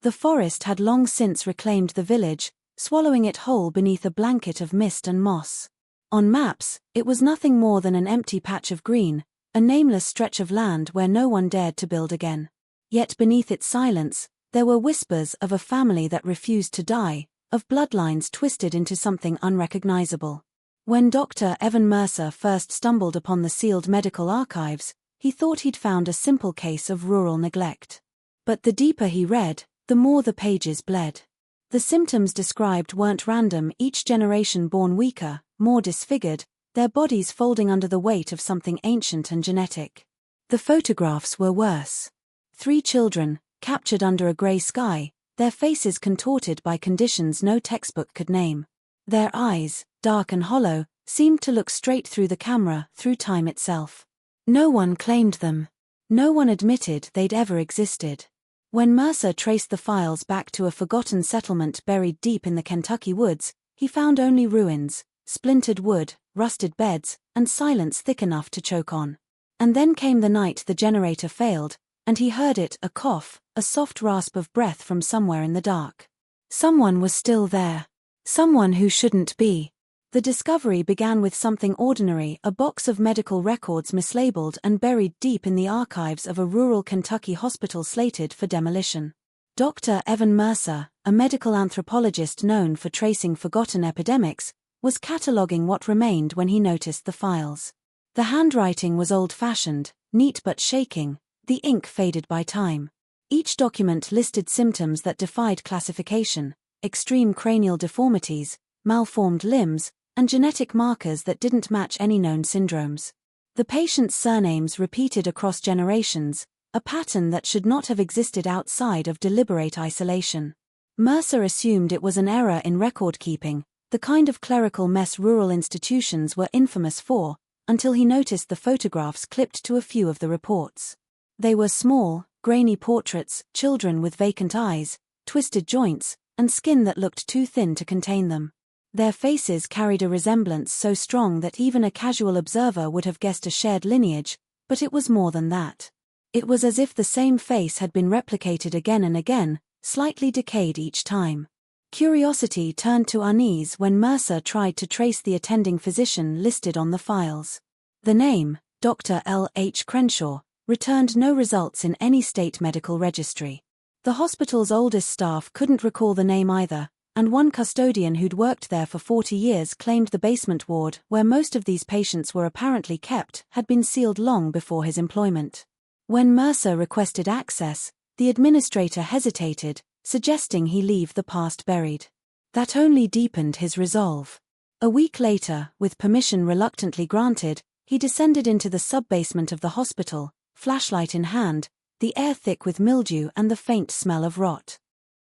The forest had long since reclaimed the village, swallowing it whole beneath a blanket of mist and moss. On maps, it was nothing more than an empty patch of green, a nameless stretch of land where no one dared to build again. Yet beneath its silence, there were whispers of a family that refused to die, of bloodlines twisted into something unrecognizable. When Dr. Evan Mercer first stumbled upon the sealed medical archives, he thought he'd found a simple case of rural neglect. But the deeper he read, the more the pages bled. The symptoms described weren't random, each generation born weaker, more disfigured, their bodies folding under the weight of something ancient and genetic. The photographs were worse. 3 children, captured under a grey sky, their faces contorted by conditions no textbook could name. Their eyes, dark and hollow, seemed to look straight through the camera, through time itself. No one claimed them. No one admitted they'd ever existed. When Mercer traced the files back to a forgotten settlement buried deep in the Kentucky woods, he found only ruins, splintered wood, rusted beds, and silence thick enough to choke on. And then came the night the generator failed, and he heard it, a cough, a soft rasp of breath from somewhere in the dark. Someone was still there. Someone who shouldn't be. The discovery began with something ordinary, a box of medical records mislabeled and buried deep in the archives of a rural Kentucky hospital slated for demolition. Dr. Evan Mercer, a medical anthropologist known for tracing forgotten epidemics, was cataloging what remained when he noticed the files. The handwriting was old-fashioned, neat but shaking, the ink faded by time. Each document listed symptoms that defied classification: extreme cranial deformities, malformed limbs, and genetic markers that didn't match any known syndromes. The patients' surnames repeated across generations, a pattern that should not have existed outside of deliberate isolation. Mercer assumed it was an error in record-keeping, the kind of clerical mess rural institutions were infamous for, until he noticed the photographs clipped to a few of the reports. They were small, grainy portraits, children with vacant eyes, twisted joints, and skin that looked too thin to contain them. Their faces carried a resemblance so strong that even a casual observer would have guessed a shared lineage, but it was more than that. It was as if the same face had been replicated again and again, slightly decayed each time. Curiosity turned to unease when Mercer tried to trace the attending physician listed on the files. The name, Dr. L. H. Crenshaw, returned no results in any state medical registry. The hospital's oldest staff couldn't recall the name either, and one custodian who'd worked there for 40 years claimed the basement ward, where most of these patients were apparently kept, had been sealed long before his employment. When Mercer requested access, the administrator hesitated, suggesting he leave the past buried. That only deepened his resolve. A week later, with permission reluctantly granted, he descended into the sub-basement of the hospital, flashlight in hand, the air thick with mildew and the faint smell of rot.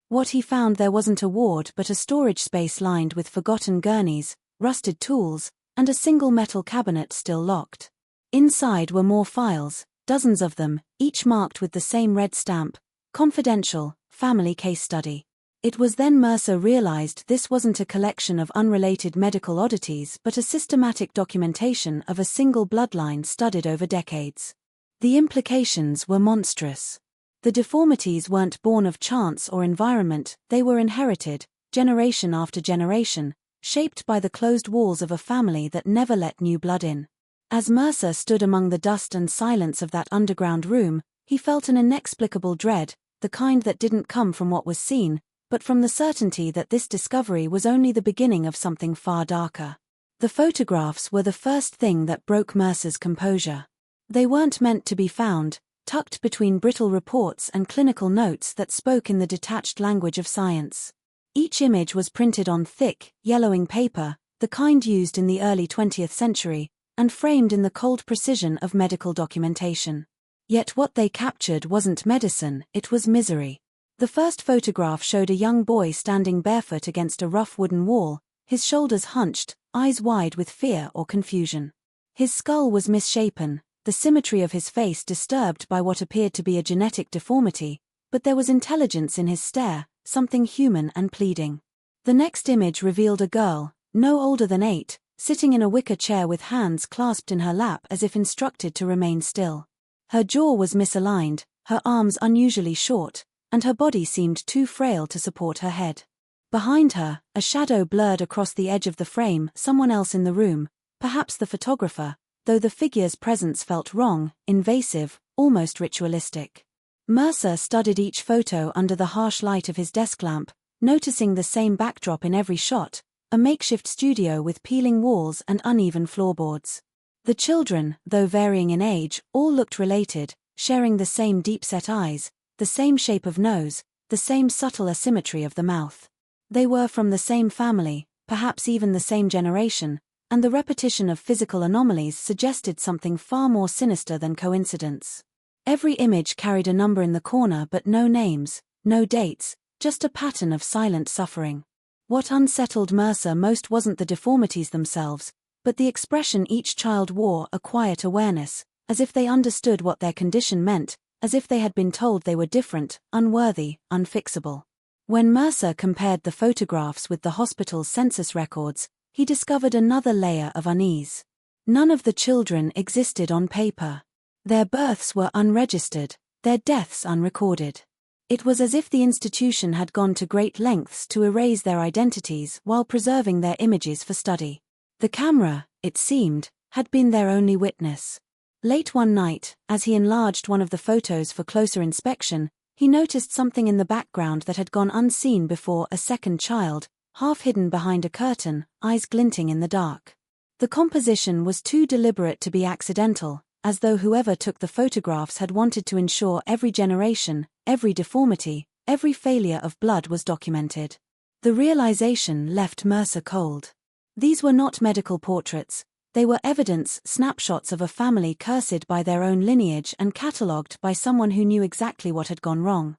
What he found there wasn't a ward but a storage space lined with forgotten gurneys, rusted tools, and a single metal cabinet still locked. Inside were more files, dozens of them, each marked with the same red stamp: confidential, family case study. It was then Mercer realized this wasn't a collection of unrelated medical oddities but a systematic documentation of a single bloodline studied over decades. The implications were monstrous. The deformities weren't born of chance or environment, they were inherited, generation after generation, shaped by the closed walls of a family that never let new blood in. As Mercer stood among the dust and silence of that underground room, he felt an inexplicable dread, the kind that didn't come from what was seen, but from the certainty that this discovery was only the beginning of something far darker. The photographs were the first thing that broke Mercer's composure. They weren't meant to be found, tucked between brittle reports and clinical notes that spoke in the detached language of science. Each image was printed on thick, yellowing paper, the kind used in the early 20th century, and framed in the cold precision of medical documentation. Yet what they captured wasn't medicine, it was misery. The first photograph showed a young boy standing barefoot against a rough wooden wall, his shoulders hunched, eyes wide with fear or confusion. His skull was misshapen, the symmetry of his face disturbed by what appeared to be a genetic deformity, but there was intelligence in his stare, something human and pleading. The next image revealed a girl, no older than 8, sitting in a wicker chair with hands clasped in her lap as if instructed to remain still. Her jaw was misaligned, her arms unusually short, and her body seemed too frail to support her head. Behind her, a shadow blurred across the edge of the frame, someone else in the room, perhaps the photographer, though the figure's presence felt wrong, invasive, almost ritualistic. Mercer studied each photo under the harsh light of his desk lamp, noticing the same backdrop in every shot, a makeshift studio with peeling walls and uneven floorboards. The children, though varying in age, all looked related, sharing the same deep-set eyes, the same shape of nose, the same subtle asymmetry of the mouth. They were from the same family, perhaps even the same generation, and the repetition of physical anomalies suggested something far more sinister than coincidence. Every image carried a number in the corner but no names, no dates, just a pattern of silent suffering. What unsettled Mercer most wasn't the deformities themselves, but the expression each child wore, a quiet awareness, as if they understood what their condition meant, as if they had been told they were different, unworthy, unfixable. When Mercer compared the photographs with the hospital's census records, he discovered another layer of unease. None of the children existed on paper. Their births were unregistered, their deaths unrecorded. It was as if the institution had gone to great lengths to erase their identities while preserving their images for study. The camera, it seemed, had been their only witness. Late one night, as he enlarged one of the photos for closer inspection, he noticed something in the background that had gone unseen before: a second child, half hidden behind a curtain, eyes glinting in the dark. The composition was too deliberate to be accidental, as though whoever took the photographs had wanted to ensure every generation, every deformity, every failure of blood was documented. The realization left Mercer cold. These were not medical portraits, they were evidence, snapshots of a family cursed by their own lineage and catalogued by someone who knew exactly what had gone wrong.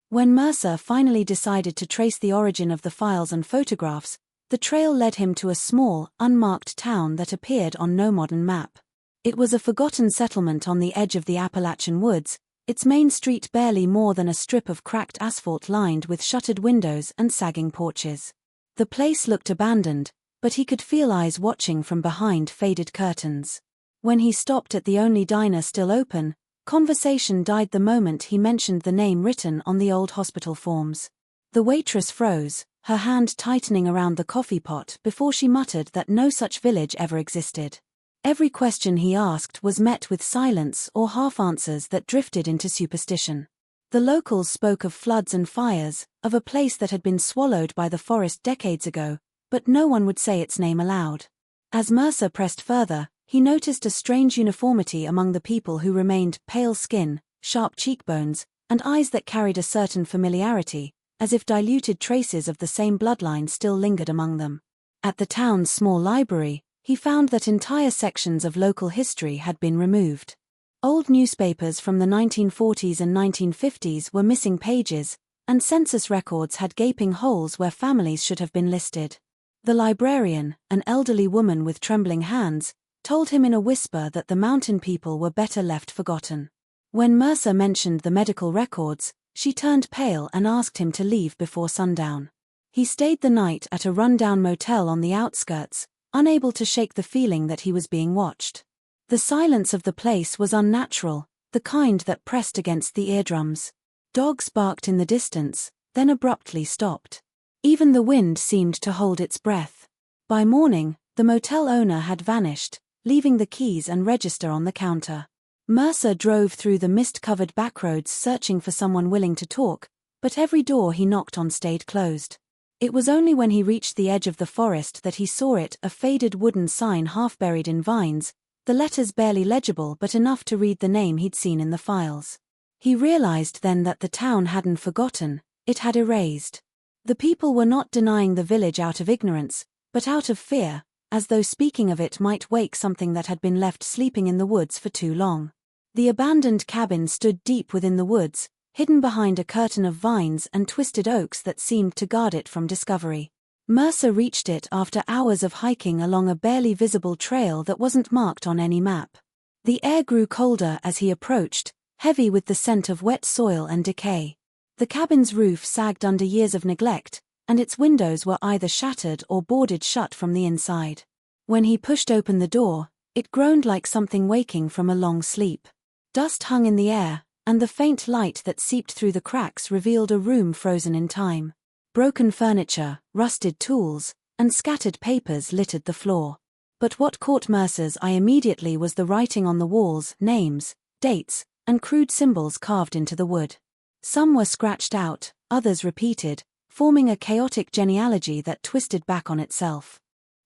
When Mercer finally decided to trace the origin of the files and photographs, the trail led him to a small, unmarked town that appeared on no modern map. It was a forgotten settlement on the edge of the Appalachian woods, its main street barely more than a strip of cracked asphalt lined with shuttered windows and sagging porches. The place looked abandoned, but he could feel eyes watching from behind faded curtains. When he stopped at the only diner still open, conversation died the moment he mentioned the name written on the old hospital forms. The waitress froze, her hand tightening around the coffee pot before she muttered that no such village ever existed. Every question he asked was met with silence or half-answers that drifted into superstition. The locals spoke of floods and fires, of a place that had been swallowed by the forest decades ago, but no one would say its name aloud. As Mercer pressed further, he noticed a strange uniformity among the people who remained: pale skin, sharp cheekbones, and eyes that carried a certain familiarity, as if diluted traces of the same bloodline still lingered among them. At the town's small library, he found that entire sections of local history had been removed. Old newspapers from the 1940s and 1950s were missing pages, and census records had gaping holes where families should have been listed. The librarian, an elderly woman with trembling hands, told him in a whisper that the mountain people were better left forgotten. When Mercer mentioned the medical records, she turned pale and asked him to leave before sundown. He stayed the night at a rundown motel on the outskirts, unable to shake the feeling that he was being watched. The silence of the place was unnatural, the kind that pressed against the eardrums. Dogs barked in the distance, then abruptly stopped. Even the wind seemed to hold its breath. By morning, the motel owner had vanished, leaving the keys and register on the counter. Mercer drove through the mist-covered backroads searching for someone willing to talk, but every door he knocked on stayed closed. It was only when he reached the edge of the forest that he saw it, a faded wooden sign half buried in vines, the letters barely legible but enough to read the name he'd seen in the files. He realized then that the town hadn't forgotten, it had erased. The people were not denying the village out of ignorance, but out of fear, as though speaking of it might wake something that had been left sleeping in the woods for too long. The abandoned cabin stood deep within the woods, hidden behind a curtain of vines and twisted oaks that seemed to guard it from discovery. Mercer reached it after hours of hiking along a barely visible trail that wasn't marked on any map. The air grew colder as he approached, heavy with the scent of wet soil and decay. The cabin's roof sagged under years of neglect, and its windows were either shattered or boarded shut from the inside. When he pushed open the door, it groaned like something waking from a long sleep. Dust hung in the air, and the faint light that seeped through the cracks revealed a room frozen in time. Broken furniture, rusted tools, and scattered papers littered the floor. But what caught Mercer's eye immediately was the writing on the walls, names, dates, and crude symbols carved into the wood. Some were scratched out, others repeated, forming a chaotic genealogy that twisted back on itself.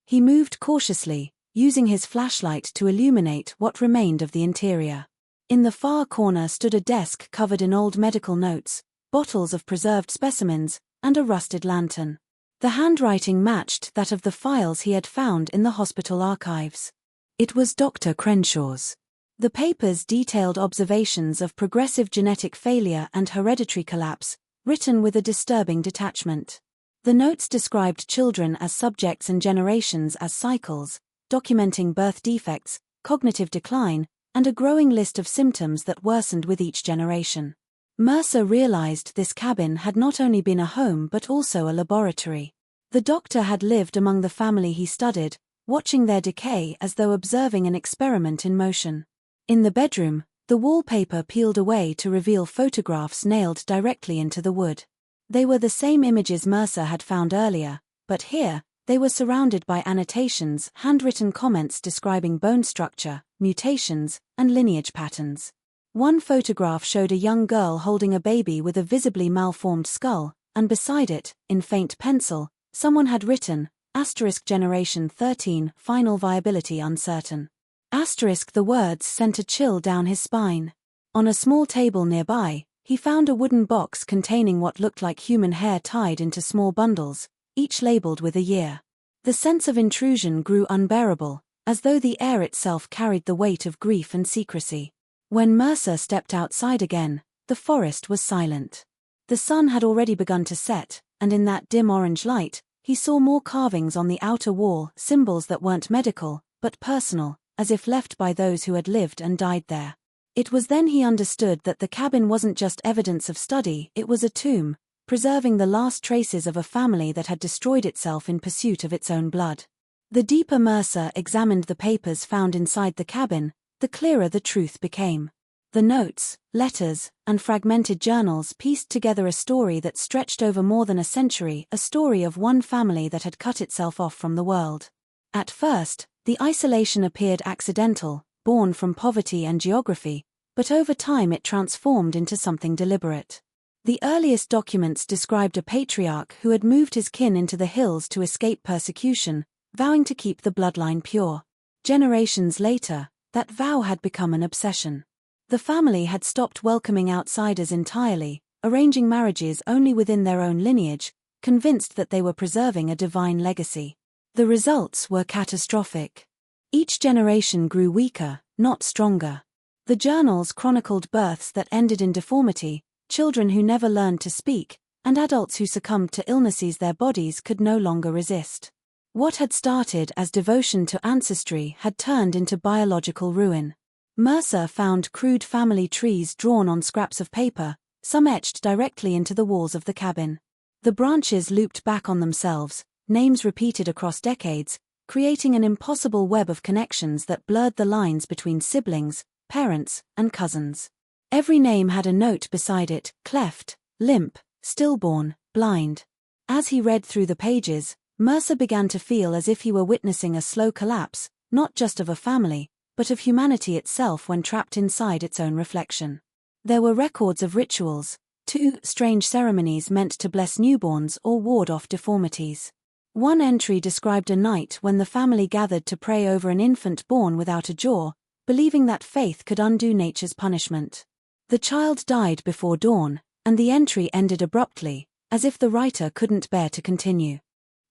He moved cautiously, using his flashlight to illuminate what remained of the interior. In the far corner stood a desk covered in old medical notes, bottles of preserved specimens, and a rusted lantern. The handwriting matched that of the files he had found in the hospital archives. It was Dr. Crenshaw's. The papers detailed observations of progressive genetic failure and hereditary collapse, written with a disturbing detachment. The notes described children as subjects and generations as cycles, documenting birth defects, cognitive decline, and a growing list of symptoms that worsened with each generation. Mercer realized this cabin had not only been a home but also a laboratory. The doctor had lived among the family he studied, watching their decay as though observing an experiment in motion. In the bedroom, the wallpaper peeled away to reveal photographs nailed directly into the wood. They were the same images Mercer had found earlier, but here, they were surrounded by annotations, handwritten comments describing bone structure, mutations, and lineage patterns. One photograph showed a young girl holding a baby with a visibly malformed skull, and beside it, in faint pencil, someone had written, *Generation 13, final viability uncertain. The words sent a chill down his spine. On a small table nearby, he found a wooden box containing what looked like human hair tied into small bundles, each labeled with a year. The sense of intrusion grew unbearable, as though the air itself carried the weight of grief and secrecy. When Mercer stepped outside again, the forest was silent. The sun had already begun to set, and in that dim orange light, he saw more carvings on the outer wall, symbols that weren't medical, but personal, as if left by those who had lived and died there. It was then he understood that the cabin wasn't just evidence of study, it was a tomb, preserving the last traces of a family that had destroyed itself in pursuit of its own blood. The deeper Mercer examined the papers found inside the cabin, the clearer the truth became. The notes, letters, and fragmented journals pieced together a story that stretched over more than a century, a story of one family that had cut itself off from the world. At first, the isolation appeared accidental, born from poverty and geography, but over time it transformed into something deliberate. The earliest documents described a patriarch who had moved his kin into the hills to escape persecution, vowing to keep the bloodline pure. Generations later, that vow had become an obsession. The family had stopped welcoming outsiders entirely, arranging marriages only within their own lineage, convinced that they were preserving a divine legacy. The results were catastrophic. Each generation grew weaker, not stronger. The journals chronicled births that ended in deformity, children who never learned to speak, and adults who succumbed to illnesses their bodies could no longer resist. What had started as devotion to ancestry had turned into biological ruin. Mercer found crude family trees drawn on scraps of paper, some etched directly into the walls of the cabin. The branches looped back on themselves, names repeated across decades, creating an impossible web of connections that blurred the lines between siblings, parents, and cousins. Every name had a note beside it: cleft, limp, stillborn, blind. As he read through the pages, Mercer began to feel as if he were witnessing a slow collapse, not just of a family, but of humanity itself when trapped inside its own reflection. There were records of rituals, two strange ceremonies meant to bless newborns or ward off deformities. One entry described a night when the family gathered to pray over an infant born without a jaw, believing that faith could undo nature's punishment. The child died before dawn, and the entry ended abruptly, as if the writer couldn't bear to continue.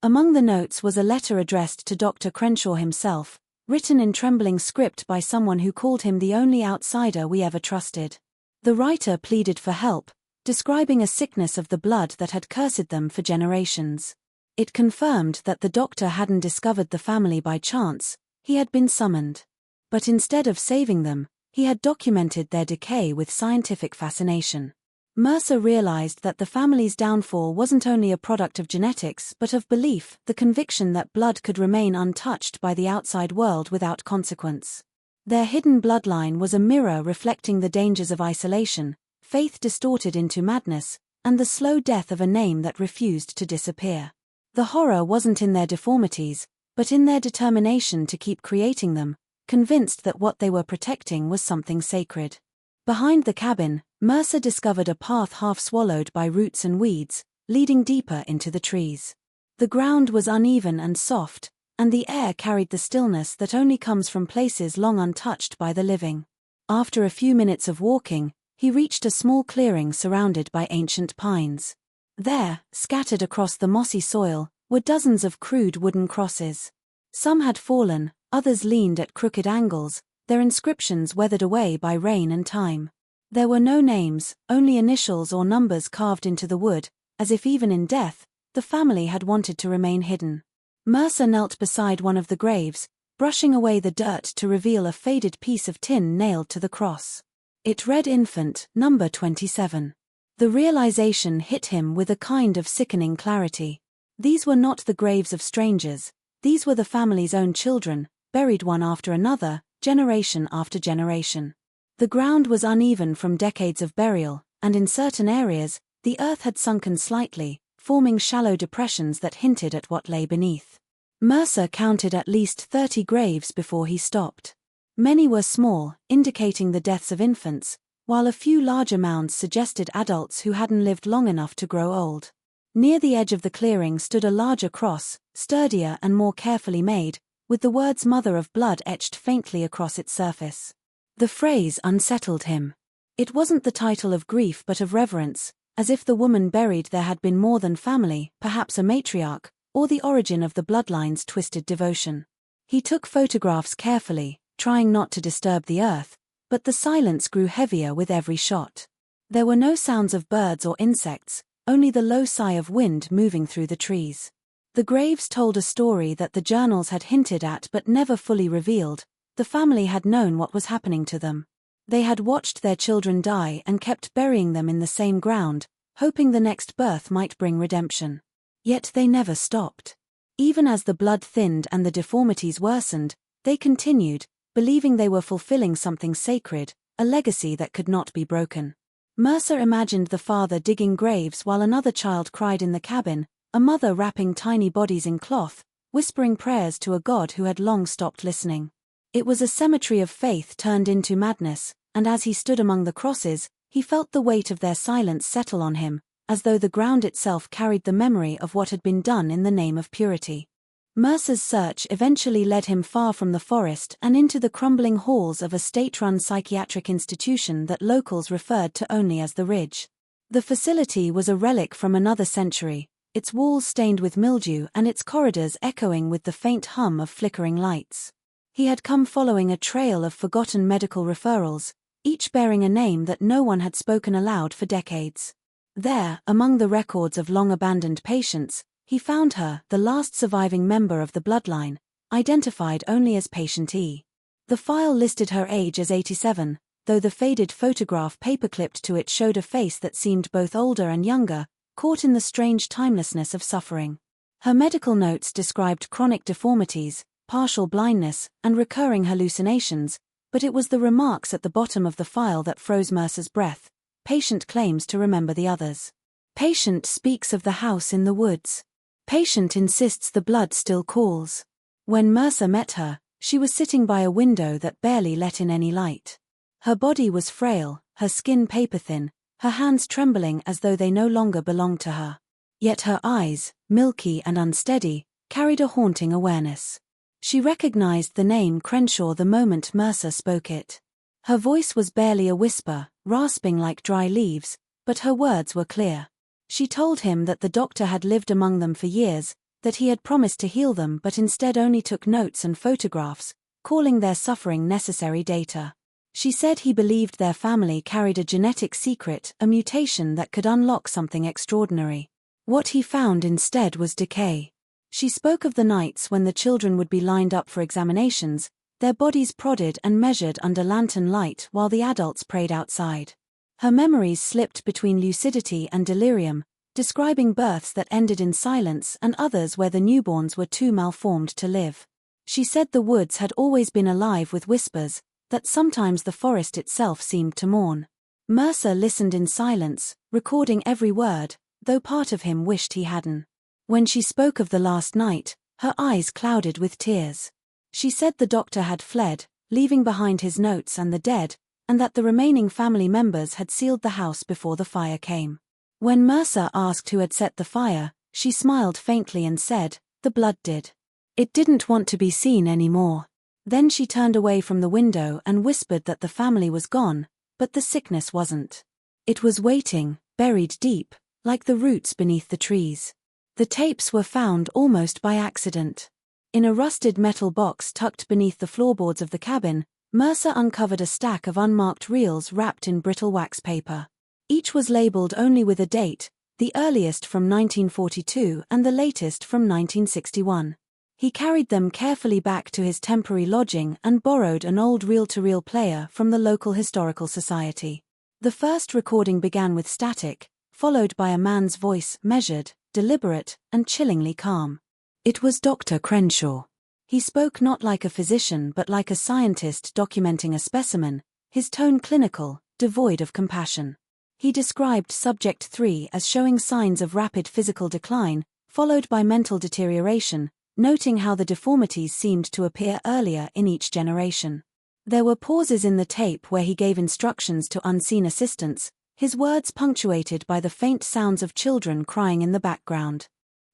Among the notes was a letter addressed to Dr. Crenshaw himself, written in trembling script by someone who called him the only outsider we ever trusted. The writer pleaded for help, describing a sickness of the blood that had cursed them for generations. It confirmed that the doctor hadn't discovered the family by chance, he had been summoned. But instead of saving them, he had documented their decay with scientific fascination. Mercer realized that the family's downfall wasn't only a product of genetics but of belief, the conviction that blood could remain untouched by the outside world without consequence. Their hidden bloodline was a mirror reflecting the dangers of isolation, faith distorted into madness, and the slow death of a name that refused to disappear. The horror wasn't in their deformities, but in their determination to keep creating them, convinced that what they were protecting was something sacred. Behind the cabin, Mercer discovered a path half swallowed by roots and weeds, leading deeper into the trees. The ground was uneven and soft, and the air carried the stillness that only comes from places long untouched by the living. After a few minutes of walking, he reached a small clearing surrounded by ancient pines. There, scattered across the mossy soil, were dozens of crude wooden crosses. Some had fallen, others leaned at crooked angles, their inscriptions weathered away by rain and time. There were no names, only initials or numbers carved into the wood, as if even in death, the family had wanted to remain hidden. Mercer knelt beside one of the graves, brushing away the dirt to reveal a faded piece of tin nailed to the cross. It read Infant, number 27. The realization hit him with a kind of sickening clarity. These were not the graves of strangers, these were the family's own children, buried one after another, generation after generation. The ground was uneven from decades of burial, and in certain areas, the earth had sunken slightly, forming shallow depressions that hinted at what lay beneath. Mercer counted at least 30 graves before he stopped. Many were small, indicating the deaths of infants, while a few larger mounds suggested adults who hadn't lived long enough to grow old. Near the edge of the clearing stood a larger cross, sturdier and more carefully made, with the words Mother of Blood etched faintly across its surface. The phrase unsettled him. It wasn't the title of grief but of reverence, as if the woman buried there had been more than family, perhaps a matriarch, or the origin of the bloodline's twisted devotion. He took photographs carefully, trying not to disturb the earth, but the silence grew heavier with every shot. There were no sounds of birds or insects, only the low sigh of wind moving through the trees. The graves told a story that the journals had hinted at but never fully revealed. The family had known what was happening to them. They had watched their children die and kept burying them in the same ground, hoping the next birth might bring redemption. Yet they never stopped. Even as the blood thinned and the deformities worsened, they continued, believing they were fulfilling something sacred, a legacy that could not be broken. Mercer imagined the father digging graves while another child cried in the cabin, a mother wrapping tiny bodies in cloth, whispering prayers to a God who had long stopped listening. It was a cemetery of faith turned into madness, and as he stood among the crosses, he felt the weight of their silence settle on him, as though the ground itself carried the memory of what had been done in the name of purity. Mercer's search eventually led him far from the forest and into the crumbling halls of a state-run psychiatric institution that locals referred to only as the Ridge. The facility was a relic from another century, its walls stained with mildew and its corridors echoing with the faint hum of flickering lights. He had come following a trail of forgotten medical referrals, each bearing a name that no one had spoken aloud for decades. There, among the records of long-abandoned patients, he found her, the last surviving member of the bloodline, identified only as Patient E. The file listed her age as 87, though the faded photograph paperclipped to it showed a face that seemed both older and younger, caught in the strange timelessness of suffering. Her medical notes described chronic deformities, partial blindness, and recurring hallucinations, but it was the remarks at the bottom of the file that froze Mercer's breath. Patient claims to remember the others. Patient speaks of the house in the woods. Patient insists the blood still calls. When Mercer met her, she was sitting by a window that barely let in any light. Her body was frail, her skin paper-thin, her hands trembling as though they no longer belonged to her. Yet her eyes, milky and unsteady, carried a haunting awareness. She recognized the name Crenshaw the moment Mercer spoke it. Her voice was barely a whisper, rasping like dry leaves, but her words were clear. She told him that the doctor had lived among them for years, that he had promised to heal them but instead only took notes and photographs, calling their suffering necessary data. She said he believed their family carried a genetic secret, a mutation that could unlock something extraordinary. What he found instead was decay. She spoke of the nights when the children would be lined up for examinations, their bodies prodded and measured under lantern light while the adults prayed outside. Her memories slipped between lucidity and delirium, describing births that ended in silence and others where the newborns were too malformed to live. She said the woods had always been alive with whispers, that sometimes the forest itself seemed to mourn. Mercer listened in silence, recording every word, though part of him wished he hadn't. When she spoke of the last night, her eyes clouded with tears. She said the doctor had fled, leaving behind his notes and the dead, and that the remaining family members had sealed the house before the fire came. When Mercer asked who had set the fire, she smiled faintly and said, "The blood did. It didn't want to be seen anymore." Then she turned away from the window and whispered that the family was gone, but the sickness wasn't. It was waiting, buried deep, like the roots beneath the trees. The tapes were found almost by accident. In a rusted metal box tucked beneath the floorboards of the cabin, Mercer uncovered a stack of unmarked reels wrapped in brittle wax paper. Each was labeled only with a date, the earliest from 1942 and the latest from 1961. He carried them carefully back to his temporary lodging and borrowed an old reel-to-reel player from the local historical society. The first recording began with static, followed by a man's voice, measured, deliberate, and chillingly calm. It was Dr. Crenshaw. He spoke not like a physician but like a scientist documenting a specimen, his tone clinical, devoid of compassion. He described Subject 3 as showing signs of rapid physical decline, followed by mental deterioration, noting how the deformities seemed to appear earlier in each generation. There were pauses in the tape where he gave instructions to unseen assistants, his words punctuated by the faint sounds of children crying in the background.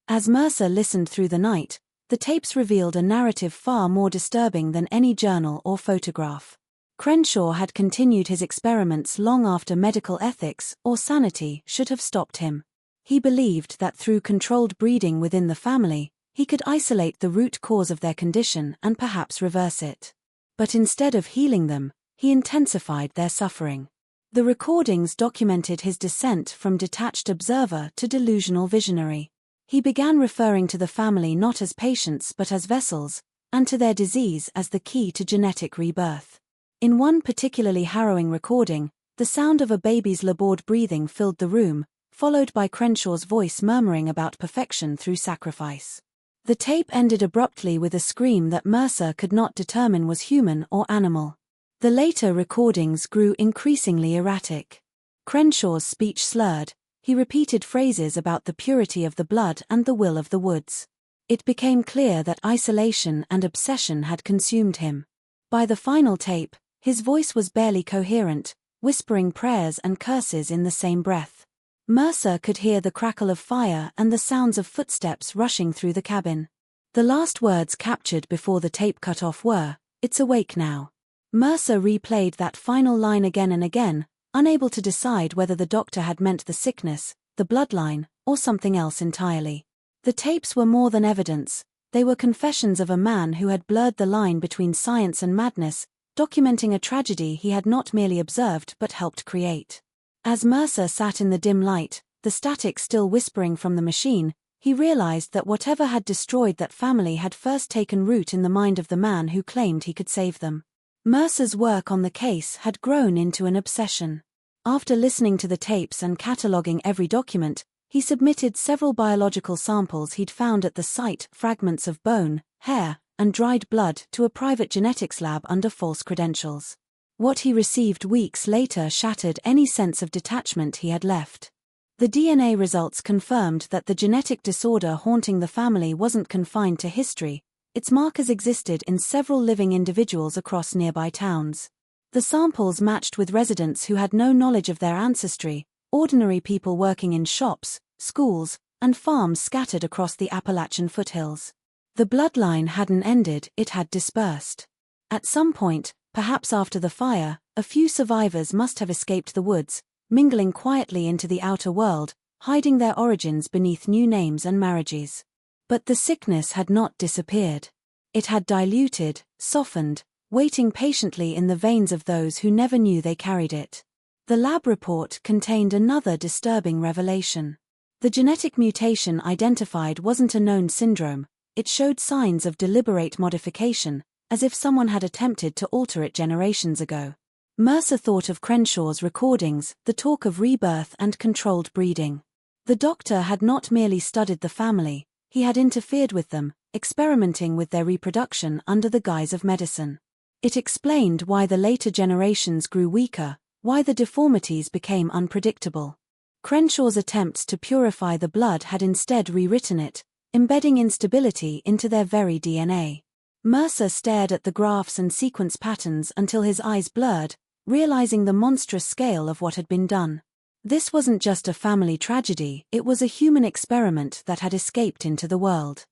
As Mercer listened through the night, the tapes revealed a narrative far more disturbing than any journal or photograph. Crenshaw had continued his experiments long after medical ethics or sanity should have stopped him. He believed that through controlled breeding within the family, he could isolate the root cause of their condition and perhaps reverse it. But instead of healing them, he intensified their suffering. The recordings documented his descent from detached observer to delusional visionary. He began referring to the family not as patients but as vessels, and to their disease as the key to genetic rebirth. In one particularly harrowing recording, the sound of a baby's labored breathing filled the room, followed by Crenshaw's voice murmuring about perfection through sacrifice. The tape ended abruptly with a scream that Mercer could not determine was human or animal. The later recordings grew increasingly erratic. Crenshaw's speech slurred. He repeated phrases about the purity of the blood and the will of the woods. It became clear that isolation and obsession had consumed him. By the final tape, his voice was barely coherent, whispering prayers and curses in the same breath. Mercer could hear the crackle of fire and the sounds of footsteps rushing through the cabin. The last words captured before the tape cut off were, "It's awake now." Mercer replayed that final line again and again, unable to decide whether the doctor had meant the sickness, the bloodline, or something else entirely. The tapes were more than evidence, they were confessions of a man who had blurred the line between science and madness, documenting a tragedy he had not merely observed but helped create. As Mercer sat in the dim light, the static still whispering from the machine, he realized that whatever had destroyed that family had first taken root in the mind of the man who claimed he could save them. Mercer's work on the case had grown into an obsession. After listening to the tapes and cataloging every document, he submitted several biological samples he'd found at the site, fragments of bone, hair, and dried blood, to a private genetics lab under false credentials. What he received weeks later shattered any sense of detachment he had left. The DNA results confirmed that the genetic disorder haunting the family wasn't confined to history. Its markers existed in several living individuals across nearby towns. The samples matched with residents who had no knowledge of their ancestry, ordinary people working in shops, schools, and farms scattered across the Appalachian foothills. The bloodline hadn't ended, it had dispersed. At some point, perhaps after the fire, a few survivors must have escaped the woods, mingling quietly into the outer world, hiding their origins beneath new names and marriages. But the sickness had not disappeared. It had diluted, softened, waiting patiently in the veins of those who never knew they carried it. The lab report contained another disturbing revelation. The genetic mutation identified wasn't a known syndrome, it showed signs of deliberate modification, as if someone had attempted to alter it generations ago. Mercer thought of Crenshaw's recordings, the talk of rebirth and controlled breeding. The doctor had not merely studied the family, he had interfered with them, experimenting with their reproduction under the guise of medicine. It explained why the later generations grew weaker, why the deformities became unpredictable. Crenshaw's attempts to purify the blood had instead rewritten it, embedding instability into their very DNA. Mercer stared at the graphs and sequence patterns until his eyes blurred, realizing the monstrous scale of what had been done. This wasn't just a family tragedy, it was a human experiment that had escaped into the world.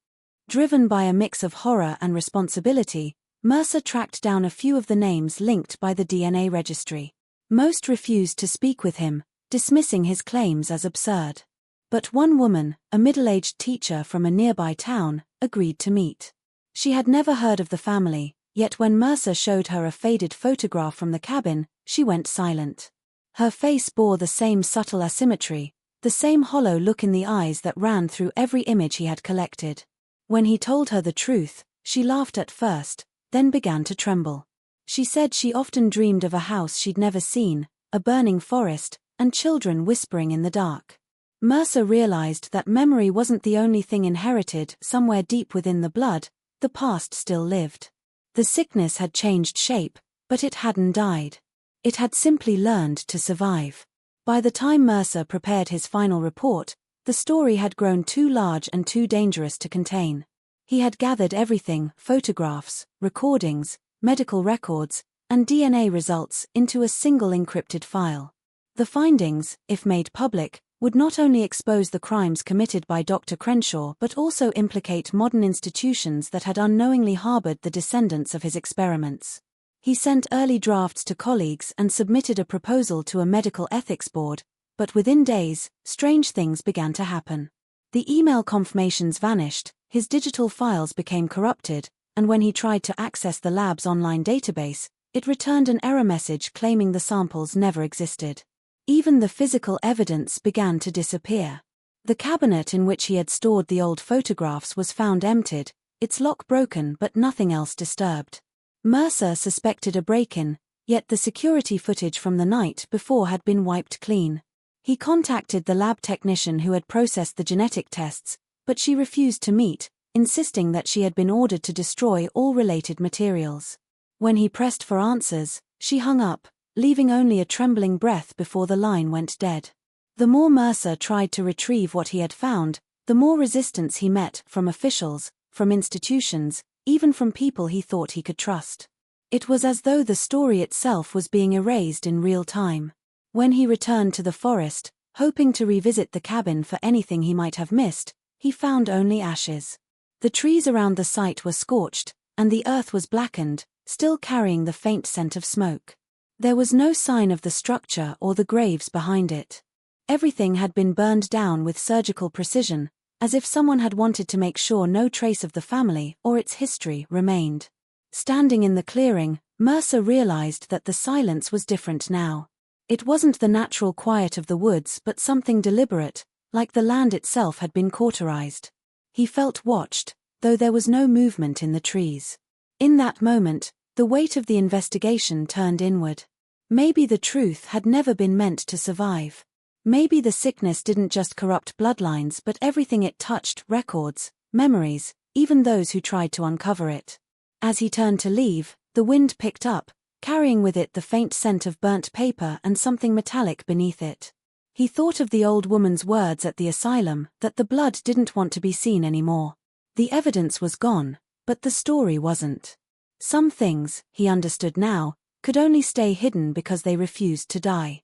Driven by a mix of horror and responsibility, Mercer tracked down a few of the names linked by the DNA registry. Most refused to speak with him, dismissing his claims as absurd. But one woman, a middle-aged teacher from a nearby town, agreed to meet. She had never heard of the family, yet when Mercer showed her a faded photograph from the cabin, she went silent. Her face bore the same subtle asymmetry, the same hollow look in the eyes that ran through every image he had collected. When he told her the truth, she laughed at first, then began to tremble. She said she often dreamed of a house she'd never seen, a burning forest, and children whispering in the dark. Mercer realized that memory wasn't the only thing inherited somewhere deep within the blood, the past still lived. The sickness had changed shape, but it hadn't died. It had simply learned to survive. By the time Mercer prepared his final report, the story had grown too large and too dangerous to contain. He had gathered everything, photographs, recordings, medical records, and DNA results into a single encrypted file. The findings, if made public, would not only expose the crimes committed by Dr. Crenshaw but also implicate modern institutions that had unknowingly harbored the descendants of his experiments. He sent early drafts to colleagues and submitted a proposal to a medical ethics board, but within days, strange things began to happen. The email confirmations vanished, his digital files became corrupted, and when he tried to access the lab's online database, it returned an error message claiming the samples never existed. Even the physical evidence began to disappear. The cabinet in which he had stored the old photographs was found emptied, its lock broken but nothing else disturbed. Mercer suspected a break-in, yet the security footage from the night before had been wiped clean. He contacted the lab technician who had processed the genetic tests, but she refused to meet, insisting that she had been ordered to destroy all related materials. When he pressed for answers, she hung up, leaving only a trembling breath before the line went dead. The more Mercer tried to retrieve what he had found, the more resistance he met from officials, from institutions, even from people he thought he could trust. It was as though the story itself was being erased in real time. When he returned to the forest, hoping to revisit the cabin for anything he might have missed, he found only ashes. The trees around the site were scorched, and the earth was blackened, still carrying the faint scent of smoke. There was no sign of the structure or the graves behind it. Everything had been burned down with surgical precision, as if someone had wanted to make sure no trace of the family or its history remained. Standing in the clearing, Mercer realized that the silence was different now. It wasn't the natural quiet of the woods but something deliberate, like the land itself had been cauterized. He felt watched, though there was no movement in the trees. In that moment, the weight of the investigation turned inward. Maybe the truth had never been meant to survive. Maybe the sickness didn't just corrupt bloodlines but everything it touched, records, memories, even those who tried to uncover it. As he turned to leave, the wind picked up, carrying with it the faint scent of burnt paper and something metallic beneath it. He thought of the old woman's words at the asylum, that the blood didn't want to be seen anymore. The evidence was gone, but the story wasn't. Some things, he understood now, could only stay hidden because they refused to die.